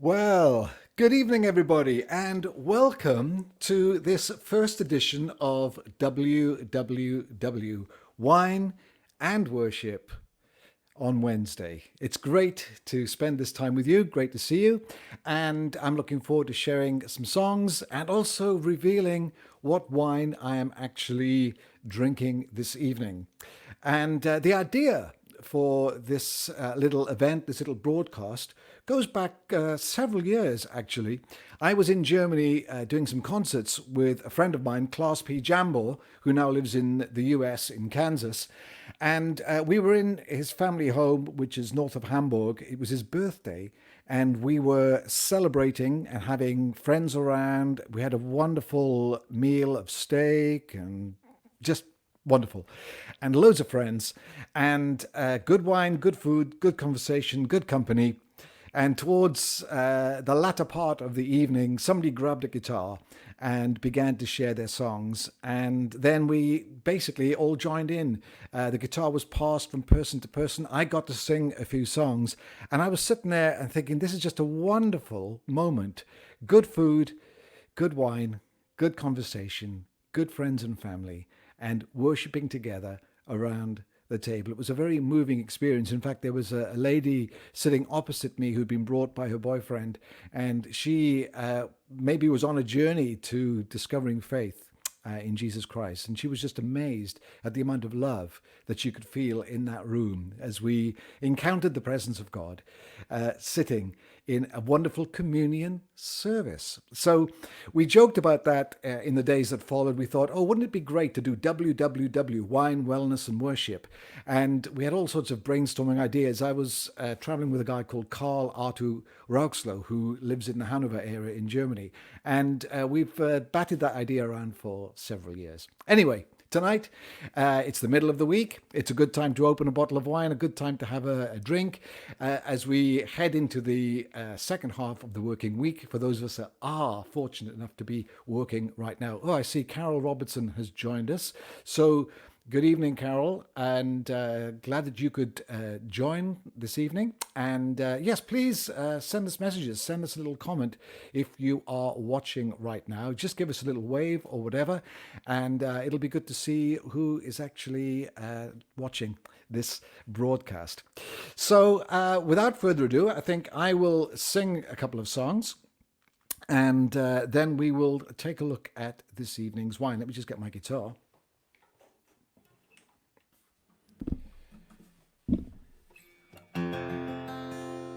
Well, good evening, everybody, and welcome to this first edition of WWW Wine and Worship on Wednesday. It's great to spend this time with you, great to see you, and I'm looking forward to sharing some songs and also revealing what wine I am actually drinking this evening. And the idea for this little event, this little broadcast, goes back several years actually. I was in Germany doing some concerts with a friend of mine, Klaus P. Jambor, who now lives in the US in Kansas. And we were in his family home, which is north of Hamburg. It was his birthday, and we were celebrating and having friends around. We had a wonderful meal of steak and just wonderful, and loads of friends, and good wine, good food, good conversation, good company. And towards the latter part of the evening, somebody grabbed a guitar and began to share their songs. And then we basically all joined in. The guitar was passed from person to person. I got to sing a few songs. And I was sitting there and thinking, this is just a wonderful moment. Good food, good wine, good conversation, good friends and family, and worshipping together around the table. It was a very moving experience. In fact, there was a lady sitting opposite me who'd been brought by her boyfriend, and she maybe was on a journey to discovering faith in Jesus Christ. And she was just amazed at the amount of love that she could feel in that room as we encountered the presence of God, sitting in a wonderful communion service. So we joked about that in the days that followed. We thought, oh, wouldn't it be great to do WWW, Wine, Wellness and Worship? And we had all sorts of brainstorming ideas. I was traveling with a guy called Karl Artu Rauxlow, who lives in the Hanover area in Germany. And we've batted that idea around for several years. Anyway, tonight, it's the middle of the week. It's a good time to open a bottle of wine, a good time to have a drink as we head into the second half of the working week. For those of us that are fortunate enough to be working right now. Oh, I see Carol Robertson has joined us. So good evening, Carol, and glad that you could join this evening. And yes, please send us messages, send us a little comment if you are watching right now. Just give us a little wave or whatever, and it'll be good to see who is actually watching this broadcast. So without further ado, I think I will sing a couple of songs, and then we will take a look at this evening's wine. Let me just get my guitar.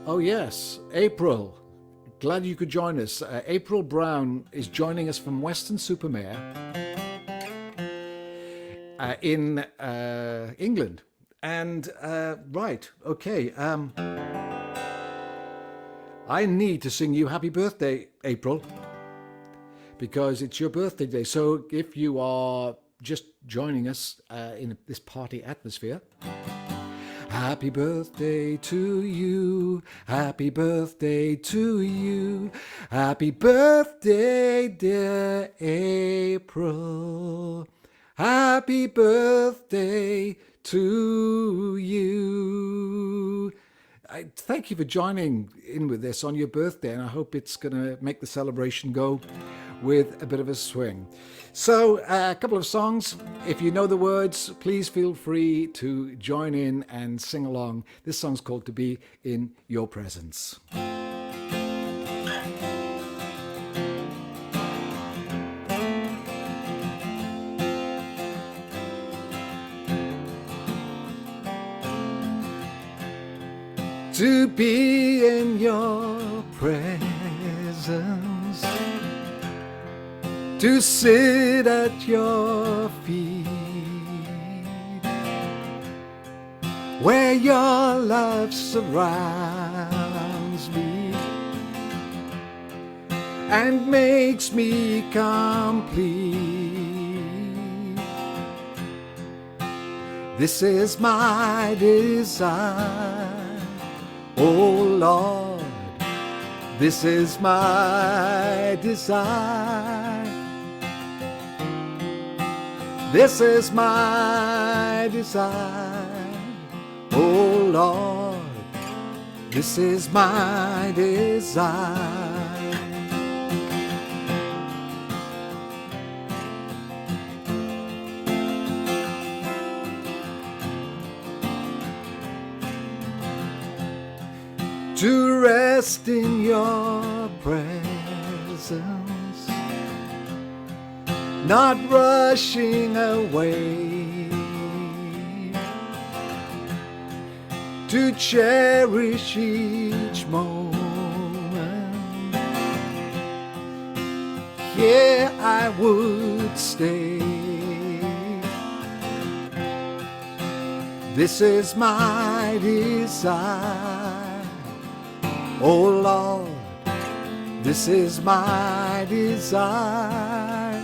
Oh yes, April. Glad you could join us. April Brown is joining us from Weston-super-Mare in England. And right, okay. I need to sing you happy birthday, April, because it's your birthday day. So if you are just joining us in this party atmosphere, happy birthday to you, happy birthday to you, happy birthday, dear April, happy birthday to you. I thank you for joining in with this on your birthday, and I hope it's going to make the celebration go with a bit of a swing. So a couple of songs. If you know the words, please feel free to join in and sing along. This song's called To Be in Your Presence. To be in your presence, to sit at your feet, where your love surrounds me and makes me complete. This is my desire, oh Lord, this is my desire. This is my desire, oh Lord, this is my desire. desire. To rest in your presence, not rushing away, to cherish each moment. Here I would stay. This is my desire. Oh Lord, this is my desire.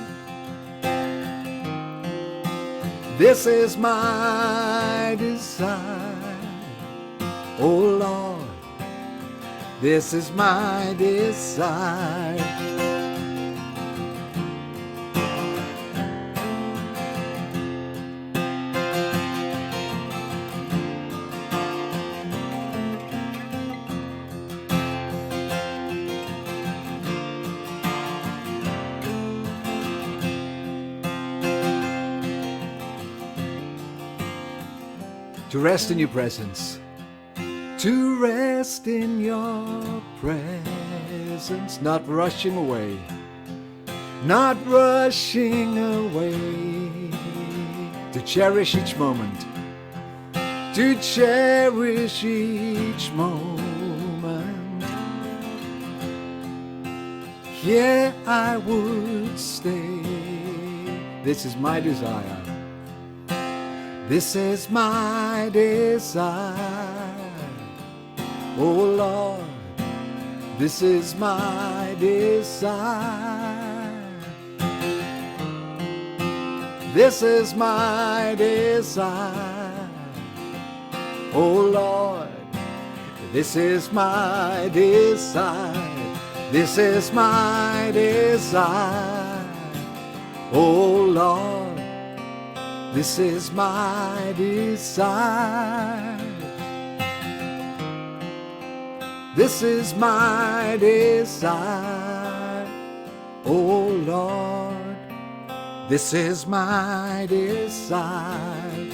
This is my desire. Oh Lord, this is my desire. To rest in your presence, to rest in your presence, not rushing away, not rushing away, to cherish each moment, to cherish each moment. Here I would stay. This is my desire. This is my desire. Oh Lord, this is my desire. This is my desire. Oh Lord, this is my desire. This is my desire. Oh Lord, this is my desire. This is my desire. Oh Lord, this is my desire.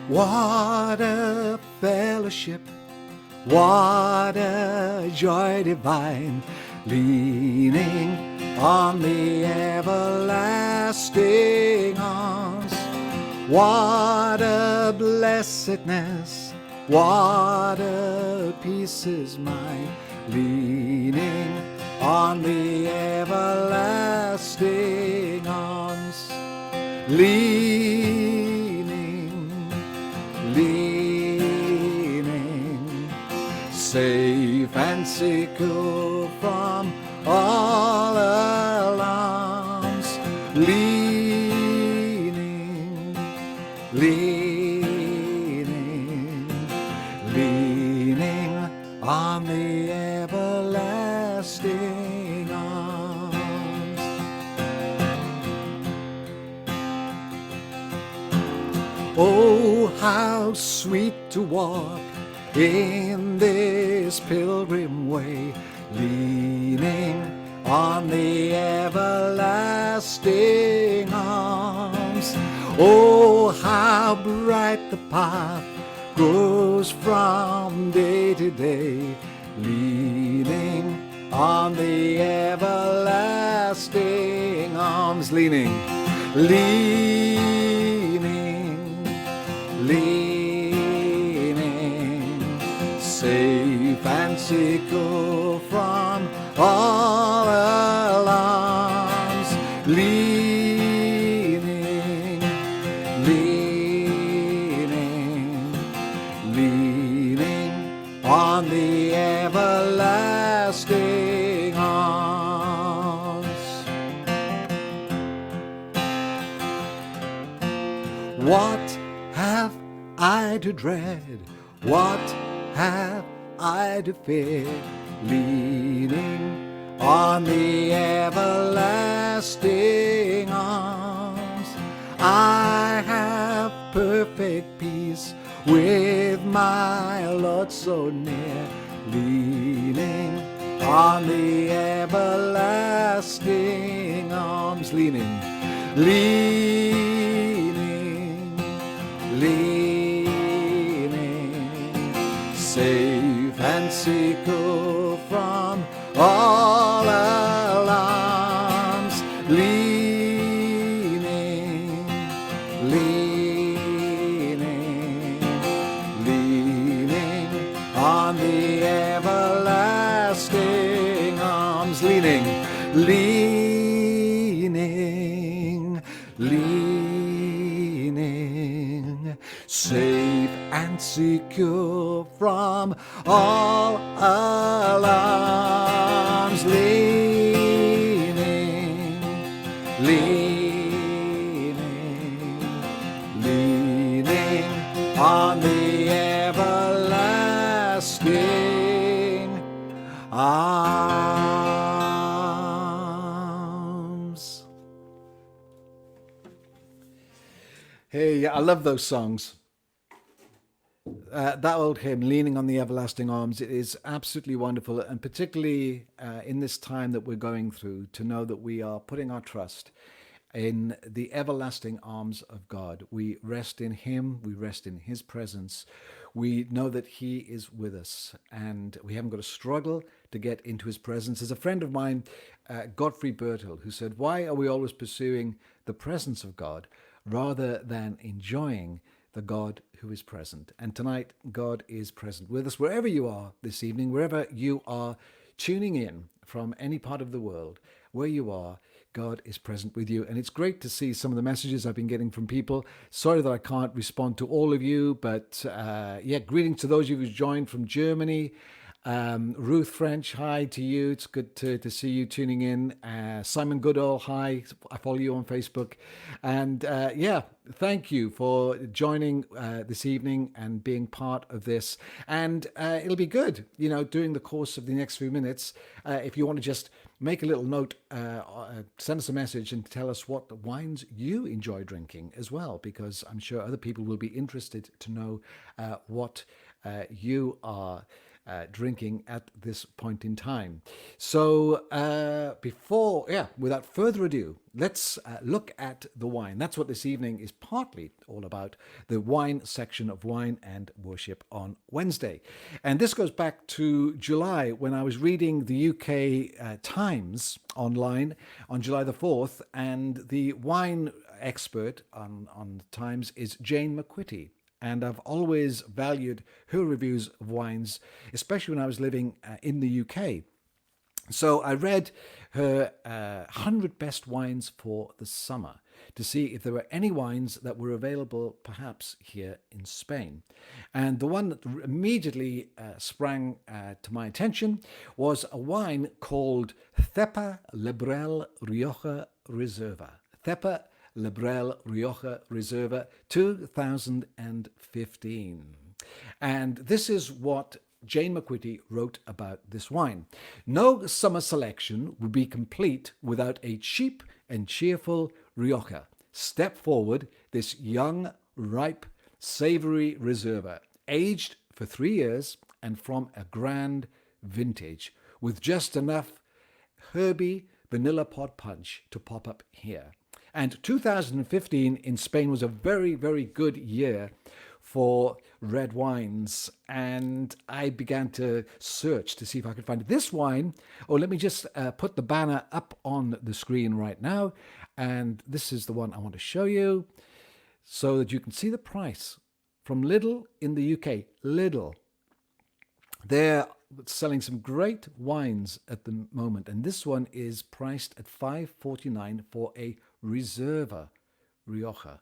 What a fellowship, what a joy divine, leaning on the everlasting arms. What a blessedness, what a peace is mine, leaning on the everlasting arms. Leaning, safe and secure from all alarms. Leaning on the everlasting arms. Oh, how sweet to walk in this pilgrim way, leaning on the everlasting arms. Oh, how bright the path grows from day to day, leaning on the everlasting arms. Leaning, safe and secure from all alarms. leaning, leaning, leaning on the everlasting arms. What have I to dread? What have I to fear? Leaning on the everlasting arms. I have perfect peace with my Lord so near. Leaning on the everlasting arms. Leaning, leaning, leaning, safe and secure from all alarms. Leaning, leaning, leaning on the everlasting arms. Leaning, leaning, leaning, safe and secure from all alarms. Leaning, leaning, leaning on the everlasting arms. Hey, I love those songs. That old hymn, Leaning on the Everlasting Arms, it is absolutely wonderful, and particularly in this time that we're going through, to know that we are putting our trust in the everlasting arms of God. We rest in Him, we rest in His presence. We know that He is with us, and we haven't got to struggle to get into His presence. There's a friend of mine, Godfrey Bertel, who said, why are we always pursuing the presence of God rather than enjoying the God who is present? And tonight, God is present with us wherever you are this evening, wherever you are tuning in from any part of the world, where you are, God is present with you. And it's great to see some of the messages I've been getting from people. Sorry that I can't respond to all of you, but greetings to those of you who've joined from Germany. Ruth French, hi to you. It's good to see you tuning in. Simon Goodall, hi. I follow you on Facebook. And thank you for joining this evening and being part of this. And it'll be good, during the course of the next few minutes, if you want to just make a little note, send us a message and tell us what wines you enjoy drinking as well, because I'm sure other people will be interested to know what you are drinking at this point in time. So without further ado, let's look at the wine. That's what this evening is partly all about, the wine section of Wine and Worship on Wednesday. And this goes back to July, when I was reading the UK Times online on July the 4th, and the wine expert on the Times is Jane McQuitty. And I've always valued her reviews of wines, especially when I was living in the UK. So I read her 100 best wines for the summer to see if there were any wines that were available perhaps here in Spain. And the one that immediately sprang to my attention was a wine called Cepa Lebrel Rioja Reserva. Cepa Lebrel Rioja Reserva 2015. And this is what Jane McQuitty wrote about this wine. No summer selection would be complete without a cheap and cheerful Rioja. Step forward, this young, ripe, savory Reserva, aged for 3 years and from a grand vintage, with just enough herby vanilla pod punch to pop up here. And 2015 in Spain was a very, very good year for red wines. And I began to search to see if I could find this wine. Let me just put the banner up on the screen right now. And this is the one I want to show you so that you can see the price from Lidl in the UK. Lidl. There selling some great wines at the moment, and this one is priced at $5.49 for a Reserva Rioja.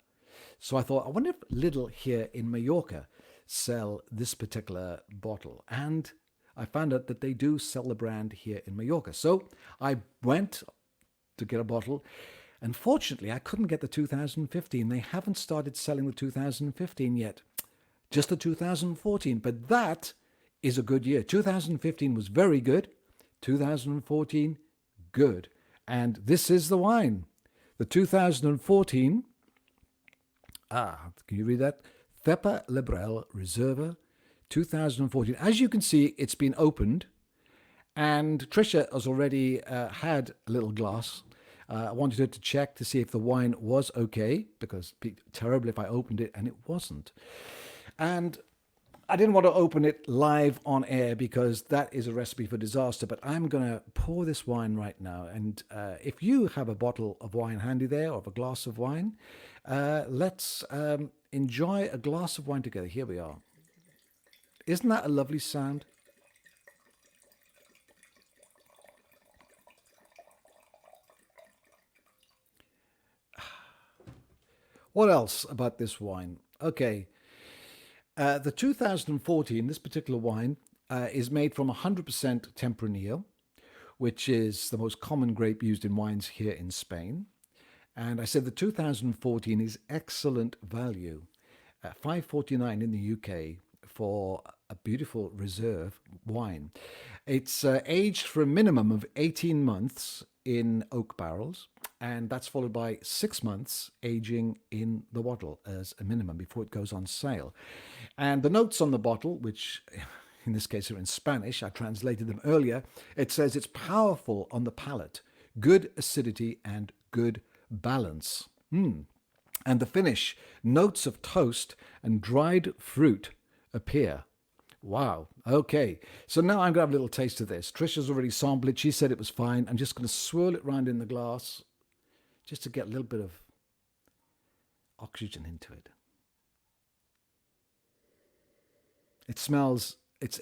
So I thought, I wonder if Lidl here in Mallorca sell this particular bottle. And I found out that they do sell the brand here in Mallorca. So I went to get a bottle. Unfortunately, I couldn't get the 2015. They haven't started selling the 2015 yet, just the 2014. But that is a good year. 2015 was very good. 2014, good. And this is the wine. The 2014, can you read that? Cepa Lebrel Reserva 2014. As you can see, it's been opened, and Trisha has already had a little glass. I wanted her to check to see if the wine was okay, because it'd be terrible if I opened it and it wasn't. And I didn't want to open it live on air because that is a recipe for disaster, but I'm going to pour this wine right now. And if you have a bottle of wine handy there, or a glass of wine, let's enjoy a glass of wine together. Here we are. Isn't that a lovely sound? What else about this wine? Okay. The 2014, this particular wine, is made from 100% Tempranillo, which is the most common grape used in wines here in Spain. And I said the 2014 is excellent value, $5.49 in the UK for a beautiful reserve wine. It's aged for a minimum of 18 months in oak barrels, and that's followed by 6 months aging in the bottle as a minimum before it goes on sale. And the notes on the bottle, which in this case are in Spanish, I translated them earlier, it says it's powerful on the palate, good acidity and good balance. And the finish, notes of toast and dried fruit appear. Wow. Okay. So now I'm going to have a little taste of this. Trisha's already sampled it. She said it was fine. I'm just going to swirl it round in the glass just to get a little bit of oxygen into it. It smells, it's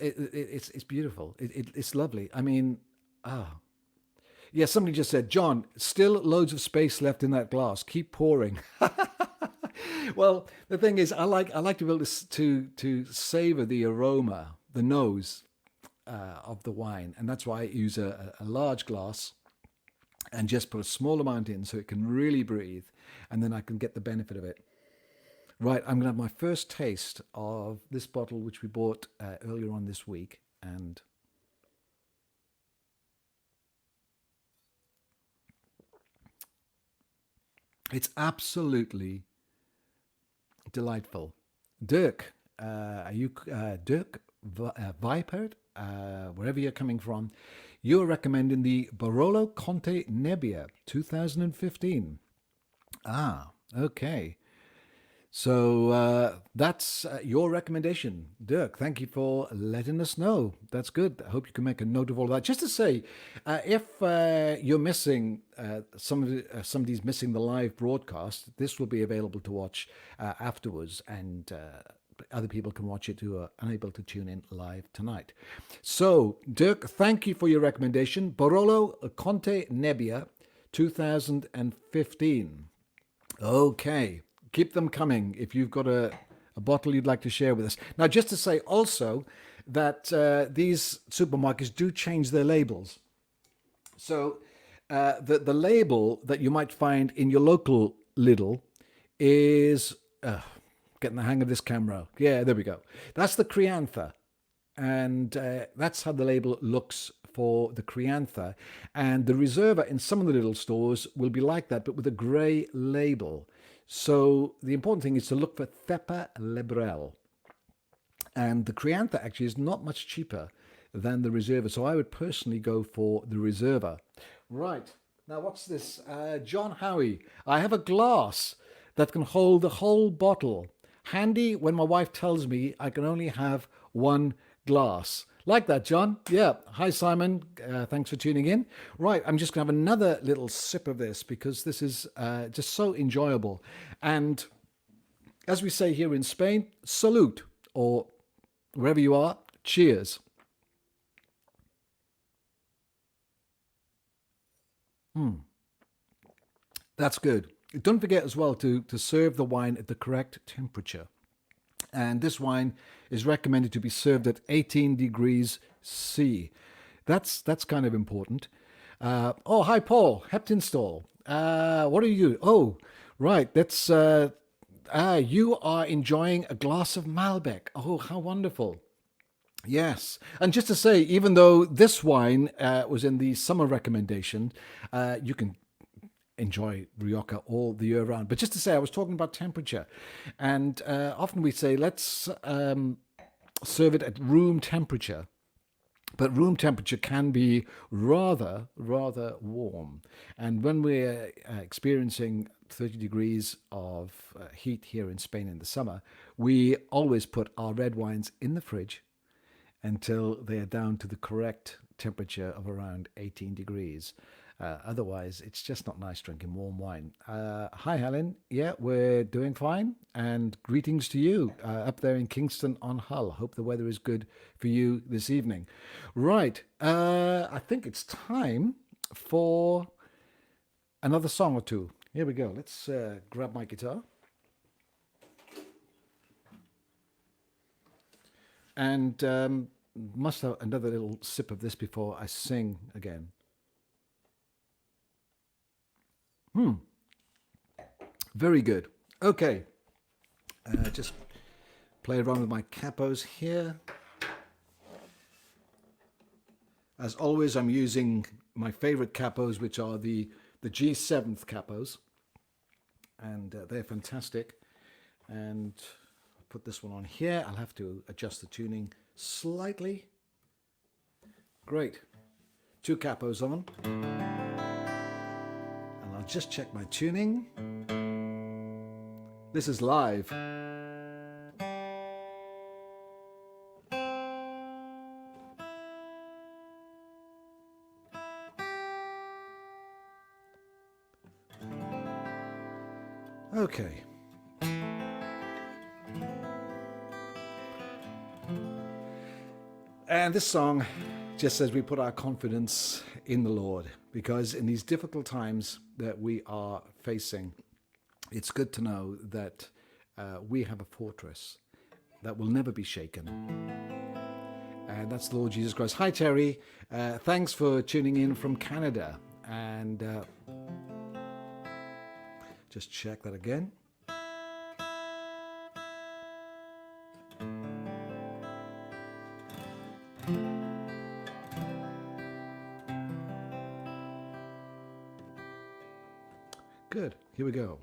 beautiful. It's lovely. I mean, yeah, somebody just said, John, still loads of space left in that glass. Keep pouring. Well, the thing is, I like to be able to savor the aroma, the nose of the wine, and that's why I use a large glass and just put a small amount in so it can really breathe, and then I can get the benefit of it. Right, I'm going to have my first taste of this bottle, which we bought earlier on this week, and it's absolutely delightful. Dirk, are you Dirk Vipert? Wherever you're coming from, you're recommending the Barolo Conte Nebbia 2015. Okay. So that's your recommendation, Dirk. Thank you for letting us know. That's good. I hope you can make a note of all of that. Just to say, if you're missing somebody's missing the live broadcast, this will be available to watch afterwards, and other people can watch it who are unable to tune in live tonight. So, Dirk, thank you for your recommendation. Barolo Conte Nebbia 2015. Okay. Keep them coming if you've got a bottle you'd like to share with us. Now, just to say also that these supermarkets do change their labels. So the label that you might find in your local Lidl is, getting the hang of this camera. Yeah, there we go. That's the Criantha. And that's how the label looks for the Criantha. And the Reserva in some of the little stores will be like that, but with a grey label. So the important thing is to look for Cepa Lebrel. And the Criantha actually is not much cheaper than the Reserva. So I would personally go for the Reserva. Right. Now what's this? John Howie. I have a glass that can hold the whole bottle. Handy when my wife tells me I can only have one glass. Like that, John? Yeah. Hi, Simon. Thanks for tuning in. Right, I'm just going to have another little sip of this because this is just so enjoyable. And as we say here in Spain, salute, or wherever you are, cheers. That's good. Don't forget as well to serve the wine at the correct temperature. And this wine is recommended to be served at 18 degrees C. That's kind of important. Oh, hi, Paul, Heptinstall. What are you? Oh, right. That's you are enjoying a glass of Malbec. Oh, how wonderful. Yes. And just to say, even though this wine was in the summer recommendation, you can enjoy Rioja all the year round. But just to say, I was talking about temperature. And often we say, let's serve it at room temperature. But room temperature can be rather warm. And when we're experiencing 30 degrees of heat here in Spain in the summer, we always put our red wines in the fridge until they are down to the correct temperature of around 18 degrees. Otherwise, it's just not nice drinking warm wine. Hi, Helen. Yeah, we're doing fine. And greetings to you up there in Kingston on Hull. Hope the weather is good for you this evening. Right. I think it's time for another song or two. Here we go. Let's grab my guitar. And must have another little sip of this before I sing again. Very good. Okay. Just play around with my capos here. As always, I'm using my favorite capos, which are the G7th capos. And they're fantastic. And I'll put this one on here. I'll have to adjust the tuning slightly. Great. 2 capos on. I'll just check my tuning. This is live. Okay. And this song just says we put our confidence in the Lord, because in these difficult times that we are facing, it's good to know that we have a fortress that will never be shaken. And that's the Lord Jesus Christ. Hi, Terry. Thanks for tuning in from Canada. And just check that again. Good. Here we go.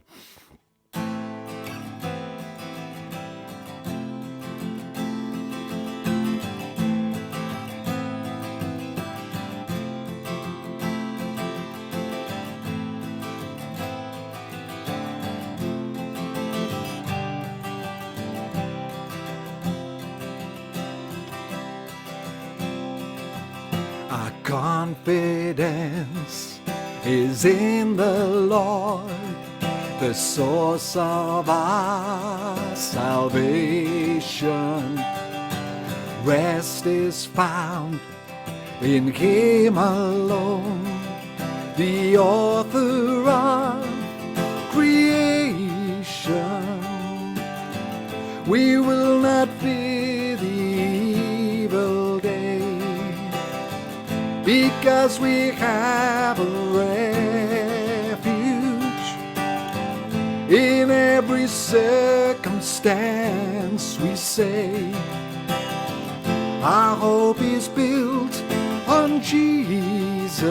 Our confidence is in the Lord, the source of our salvation. Rest is found in Him alone, the author of creation. We will not fear the evil day, because we have a refuge. In every circumstance we say, our hope is built on Jesus.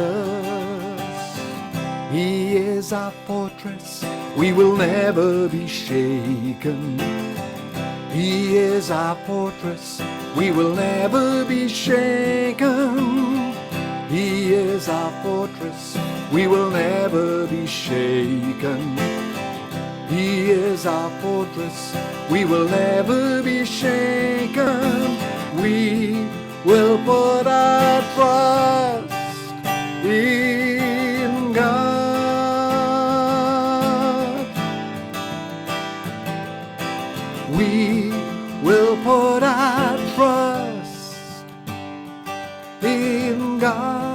He is our fortress, we will never be shaken. He is our fortress, we will never be shaken. He is our fortress, we will never be shaken. He is our fortress, we will never be shaken. We will put our trust in God. We will put our trust in God.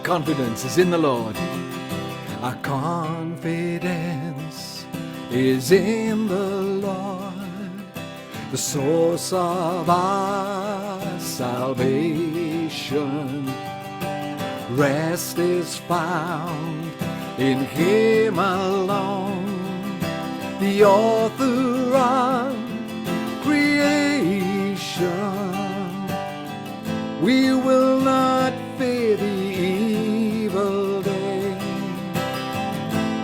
confidence is in the Lord. Our confidence is in the Lord, the source of our salvation. Rest is found in Him alone, the author of creation. We will not fear the evil day,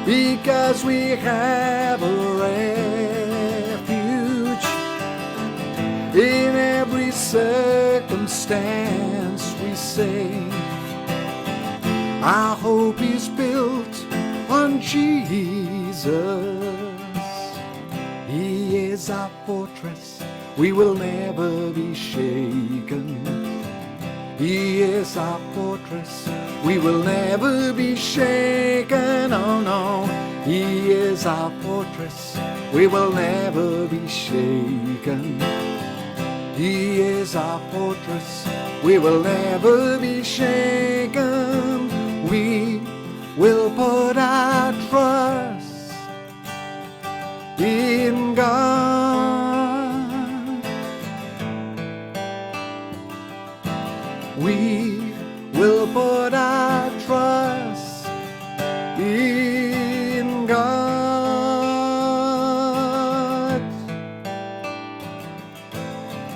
because we have a refuge in every circumstance. We say our hope is built on Jesus. He is our fortress, we will never be shaken. He is our fortress, we will never be shaken. Oh no, He is our fortress, we will never be shaken. He is our fortress, we will never be shaken. We will put our trust in God. We will put our trust in God.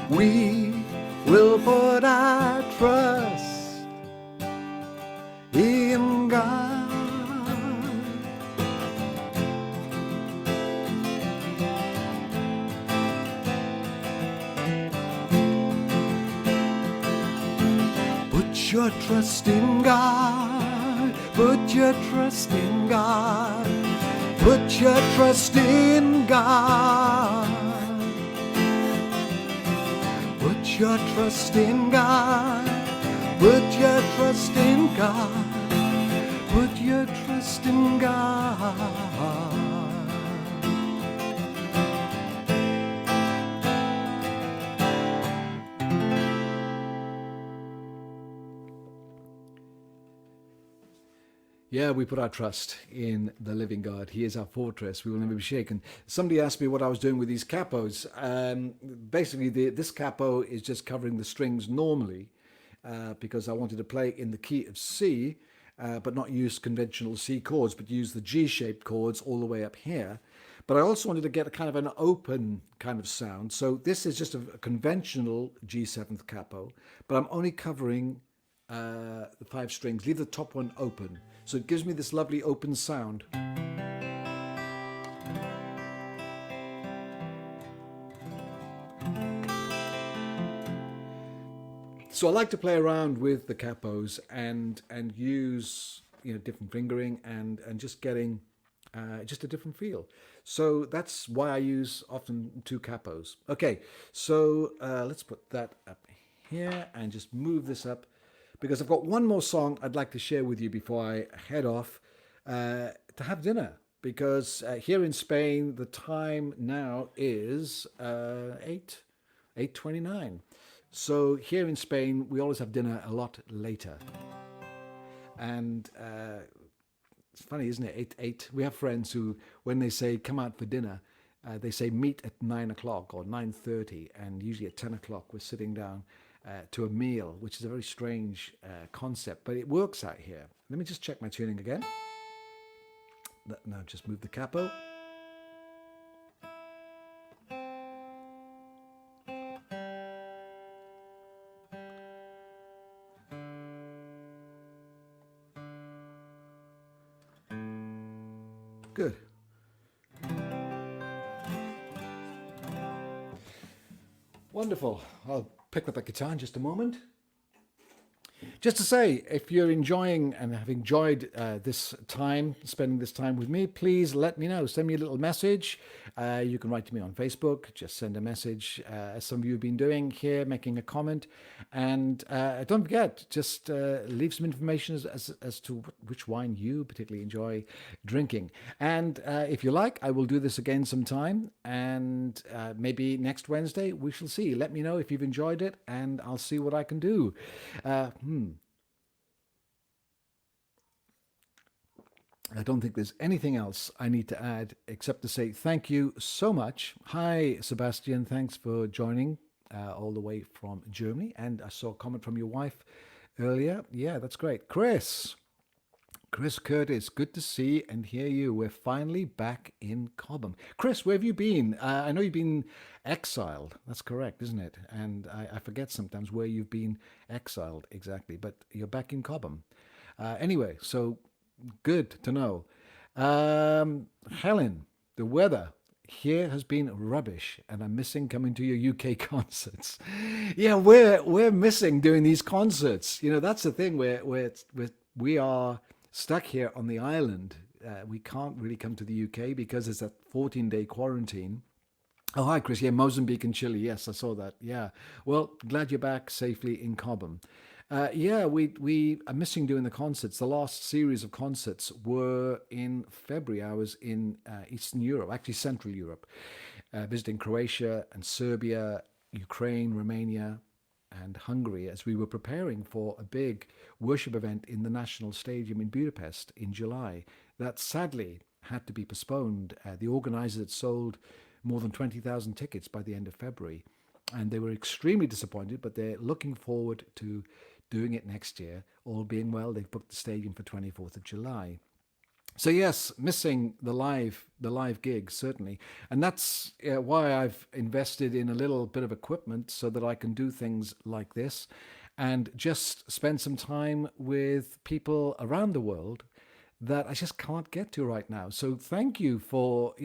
We will put our trust in God. Put your trust in God. Put your trust in God. Put your trust in God. Put your trust in God. Put your trust in God. Put your trust in God. Yeah, we put our trust in the living God. He is our fortress. We will never be shaken. Somebody asked me what I was doing with these capos. Basically, this capo is just covering the strings normally because I wanted to play in the key of C, but not use conventional C chords, but use the G-shaped chords all the way up here. But I also wanted to get a kind of an open kind of sound. So this is just a conventional G7th capo, but I'm only covering the 5 strings. Leave the top one open. So it gives me this lovely open sound. So I like to play around with the capos and use different fingering and just getting just a different feel. So that's why I use often 2 capos. Okay, so let's put that up here and just move this up, because I've got one more song I'd like to share with you before I head off to have dinner. Because here in Spain, the time now is 8:29. So here in Spain, we always have dinner a lot later. And it's funny, isn't it? 8. We have friends who, when they say come out for dinner, they say meet at 9 o'clock or 9:30, and usually at 10 o'clock we're sitting down to a meal, which is a very strange concept, but it works out here. Let me just check my tuning again. Now just move the capo. Good. Wonderful. I'll pick up the guitar in just a moment. Just to say, if you're enjoying and have enjoyed this time, spending this time with me, please let me know. Send me a little message. You can write to me on Facebook. Just send a message, as some of you have been doing here, making a comment. And don't forget, just leave some information as to which wine you particularly enjoy drinking. And if you like, I will do this again sometime. And maybe next Wednesday, we shall see. Let me know if you've enjoyed it, and I'll see what I can do. I don't think there's anything else I need to add except to say thank you so much. Hi, Sebastian. Thanks for joining all the way from Germany. And I saw a comment from your wife earlier. Yeah, that's great. Chris Curtis, good to see and hear you. We're finally back in Cobham. Chris, where have you been? I know you've been exiled. That's correct, isn't it? And I forget sometimes where you've been exiled exactly, but you're back in Cobham. Anyway, so good to know. Helen, the weather here has been rubbish, and I'm missing coming to your UK concerts. Yeah, we're missing doing these concerts. You know, that's the thing. We are stuck here on the island. We can't really come to the UK because it's a 14-day quarantine. Oh, hi, Chris. Yeah, Mozambique and Chile. Yes, I saw that. Yeah. Well, glad you're back safely in Cobham. Yeah, we are missing doing the concerts. The last series of concerts were in February. I was in Eastern Europe, actually Central Europe, visiting Croatia and Serbia, Ukraine, Romania, and Hungary as we were preparing for a big worship event in the National Stadium in Budapest in July. That sadly had to be postponed. The organisers had sold more than 20,000 tickets by the end of February, and they were extremely disappointed, but they're looking forward to doing it next year. All being well, they've booked the stadium for 24th of July. So yes, missing the live gigs certainly, and that's why I've invested in a little bit of equipment so that I can do things like this, and just spend some time with people around the world that I just can't get to right now. So thank you for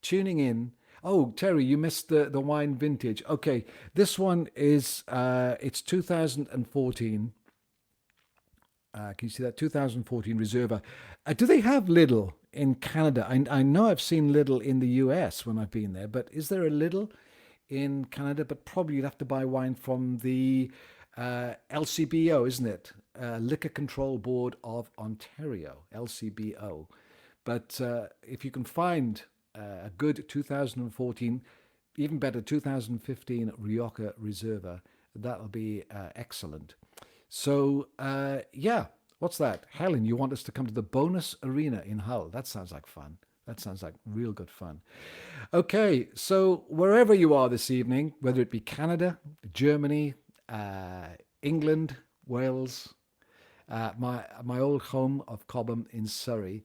tuning in. Oh, Terry, you missed the wine vintage. Okay, this one is it's 2014. Can you see that 2014 Reserva? Do they have Lidl in Canada? I know I've seen Lidl in the US when I've been there, but is there a Lidl in Canada? But probably you'd have to buy wine from the LCBO, isn't it? Liquor Control Board of Ontario, LCBO. But if you can find a good 2014, even better 2015 Rioja Reserva, that'll be excellent. So, yeah, what's that? Helen, you want us to come to the bonus arena in Hull? That sounds like fun. That sounds like real good fun. Okay, so wherever you are this evening, whether it be Canada, Germany, England, Wales, my old home of Cobham in Surrey.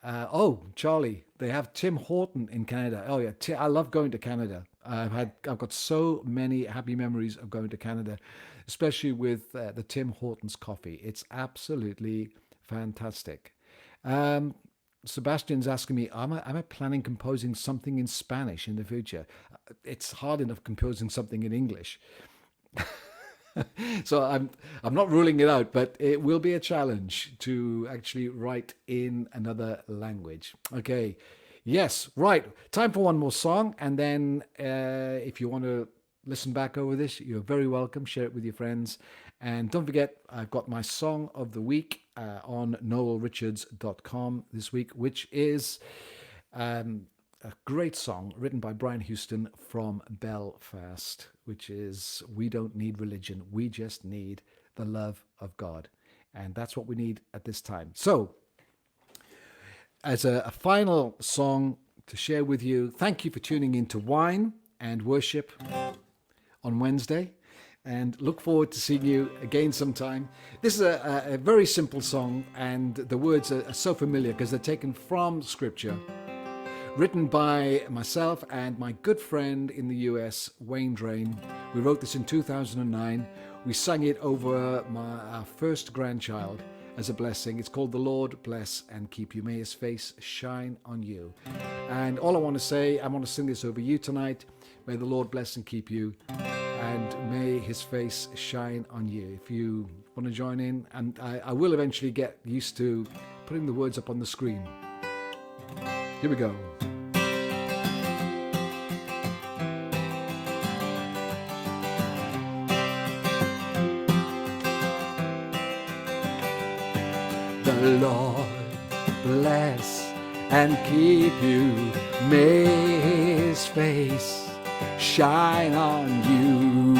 Oh, Charlie, they have Tim Horton in Canada. Oh yeah, I love going to Canada. I've got so many happy memories of going to Canada, especially with the Tim Hortons coffee. It's absolutely fantastic. Sebastian's asking me, am I planning composing something in Spanish in the future? It's hard enough composing something in English. So I'm not ruling it out, but it will be a challenge to actually write in another language. Okay. Yes, right. Time for one more song, and then if you want to listen back over this, you're very welcome. Share it with your friends, and don't forget, I've got my song of the week on noelrichards.com this week, which is a great song written by Brian Houston from Belfast, which is "We don't need religion, we just need the love of God," and that's what we need at this time. So, as a final song to share with you, thank you for tuning in to Wine and Worship on Wednesday, and look forward to seeing you again sometime. This is a very simple song, and the words are so familiar because they're taken from Scripture, written by myself and my good friend in the US, Wayne Drain. We wrote this in 2009. We sang it over our first grandchild as a blessing. It's called "The Lord Bless and Keep You. May His face shine on you." And all I want to say, I want to sing this over you tonight. May the Lord bless and keep you, and may His face shine on you. If you want to join in, and I will eventually get used to putting the words up on the screen. Here we go. The Lord bless and keep you. May His face shine on you.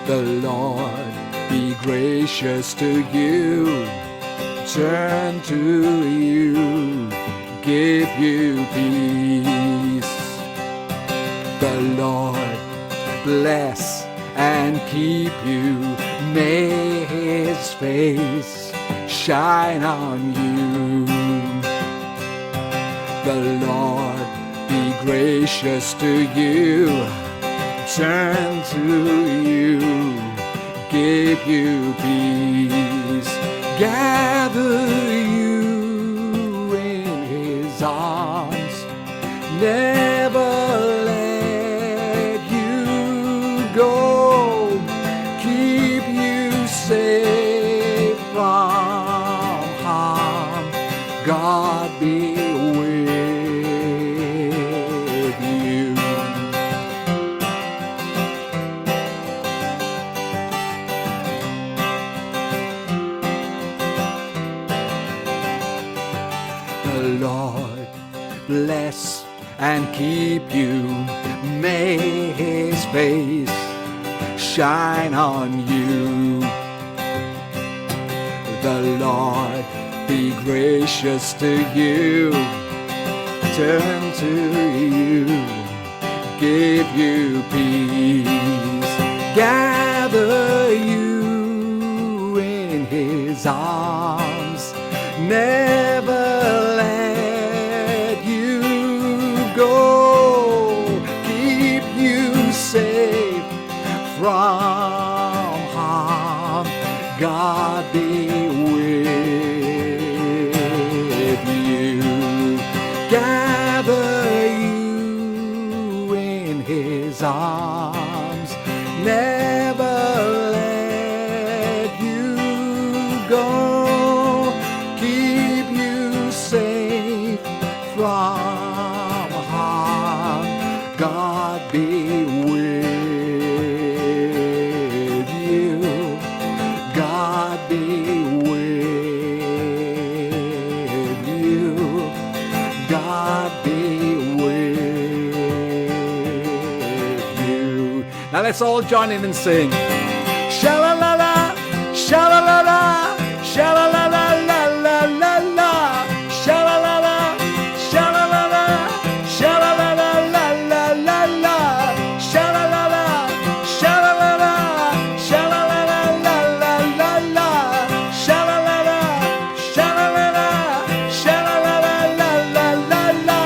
The Lord be gracious to you. turn to you, give you peace. The Lord bless and keep you, may his face shine on you. The Lord be gracious to you, turn to you, give you peace, gather you in his arms, never let you go, keep you safe from harm, God be with you. The Lord bless and keep you, may his face shine on you. The Lord be gracious to you, turn to you, give you peace, gather you in his arms, never let you go, keep you safe from harm, God be with you, gather you in his arms, never let you go, keep you safe from harm, God be with you, God be with you, God be with you. Now let's all join in and sing. Sha-la-la-la, sha-la-la-la, sha-la-la-la-la-la-la-la, sha-la-la-la, sha-la-la-la, sha-la-la-la-la-la-la-la, sha-la-la-la, sha-la-la-la, sha-la-la-la-la-la-la-la, sha-la-la-la, sha-la-la-la, sha-la-la-la-la-la-la.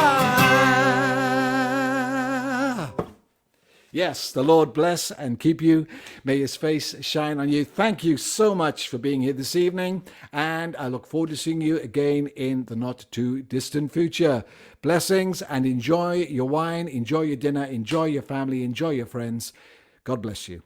Yes, the Lord bless and keep you. May his face shine on you. Thank you so much for being here this evening, and I look forward to seeing you again in the not too distant future. Blessings, and enjoy your wine, enjoy your dinner, enjoy your family, enjoy your friends. God bless you.